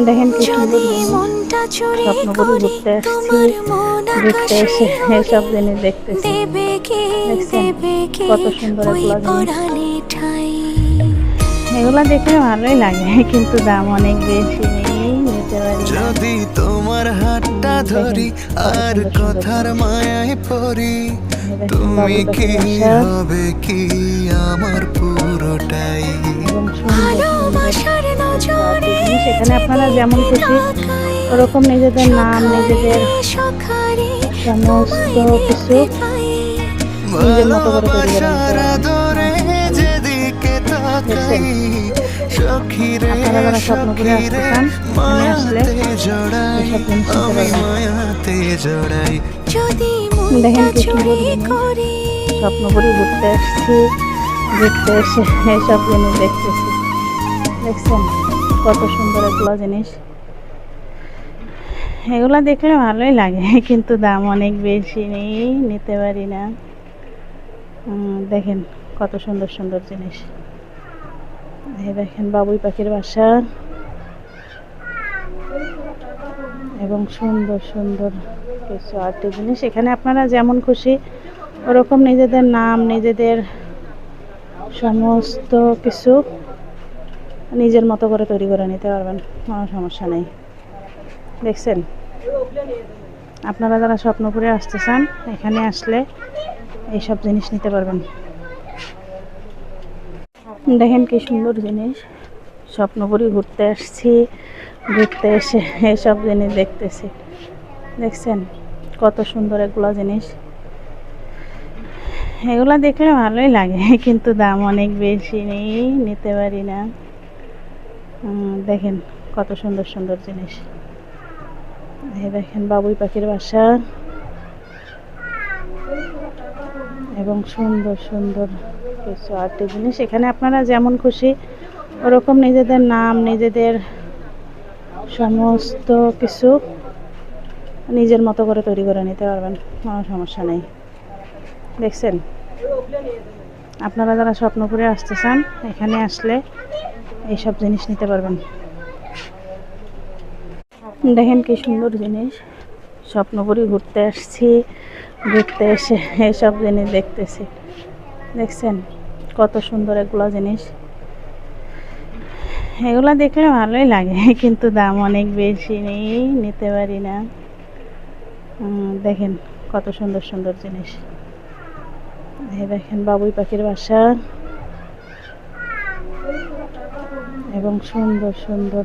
দেখেন কি সুন্দর যদি জিনিস। মনটা চুরি স্বপ্নপুরি করি ঘুরতে আসছি, তোমার মন ঘুরতে আকাশে এসে উড়ে এসব জিনিস দেখতেছি। দেখছেন দেবে কি কত সুন্দর ওই এগুলা জিনিস। পরাণে ঠাই। এগুলা দেখলে ভালোই লাগে, কিন্তু দাম অনেক বেশি, নিতে পারি না। যদি তোমার হাতটা দেখেন ধরি কত আর সুন্দর সুন্দর কথার জিনিস। মায়ায় পড়ি, এই দেখেন তুমি বাবুই কি পাখির বাসা, হবে কি আমার পুরোটাই। এবং সুন্দর সুন্দর ভালোবাসার কিছু আর্টি নজরে জিনিস। এখানে আপনারা যেমন যেদিকে খুশি তাকাই ওরকম নিজেদের নাম, সখারে নিজেদের সখারে সমস্ত তোমায় কিছু দেখতে পাই। নিজের মতো করে তৈরি করে নিতে ভালোবাসার পারবেন, কোনো আদরে সমস্যা নেই। যেদিকে দেখছেন তাকাই, সখীরে আপনারা যারা স্বপ্নপুরে আসতে সখীরে চান, এখানে আসলে মায়াতে জড়াই, এইসব জিনিস নিতে আমি পারবেন। মায়াতে জড়াই। যদি দেখেন মনটা কি সুন্দর চুরি জিনিস। করি। স্বপ্নপুরি ঘুরতে আসছি, ঘুরতে এসে এইসব জিনিস দেখতেছি। দেখছেন কত সুন্দর এগুলো জিনিস। এগুলা দেখলে ভালোই লাগে, কিন্তু দাম অনেক বেশি, নিতে পারি না। দেখেন কত সুন্দর সুন্দর জিনিস। এই দেখেন বাবুই পাখির বাসা, এবং সুন্দর সুন্দর কিছু আর্টি জিনিস। এখানে আপনারা যেমন খুশি ওরকম নিজেদের নাম, নিজেদের সমস্ত কিছু নিজের মতো করে তৈরি করে নিতে পারবেন, কোনো সমস্যা নেই। দেখছেন আপনারা যারা স্বপ্নপুরে আসতে চান, এখানে আসলে এইসব জিনিস নিতে পারবেন। দেখেন কি সুন্দর জিনিস। স্বপ্নপুরি ঘুরতে আসছি, ঘুরতে এসে এইসব জিনিস দেখতেছি। দেখছেন কত সুন্দর এগুলো জিনিস। এগুলা দেখলে ভালোই লাগে, কিন্তু দাম অনেক বেশি, নিতে পারি না। দেখেন কত সুন্দর সুন্দর জিনিস। এই দেখেন বাবুই পাখির বাসা, এবং সুন্দর সুন্দর কিছু আর্টি জিনিস। এখানে আপনারা যেমন খুশি ওরকম নিজেদের নাম, নিজেদের সমস্ত কিছু নিজের মতো করে তৈরি করে নিতে পারবেন, কোনো সমস্যা নেই। দেখছেন আপনারা যারা স্বপ্নপুরে আসতে চান, এখানে আসলে এইসব জিনিস নিতে পারবেন। দেখেন কি সুন্দর জিনিস। স্বপ্নপুরি ঘুরতে আসছি, ঘুরতে এসে এইসব জিনিস দেখতেছি। দেখছেন কত সুন্দর এগুলো জিনিস। এগুলা দেখলে ভালোই লাগে, কিন্তু দাম অনেক বেশি, নিতে পারি না। দেখেন কত সুন্দর সুন্দর জিনিস। এই দেখেন বাবুই পাখির বাসা, এবং সুন্দর সুন্দর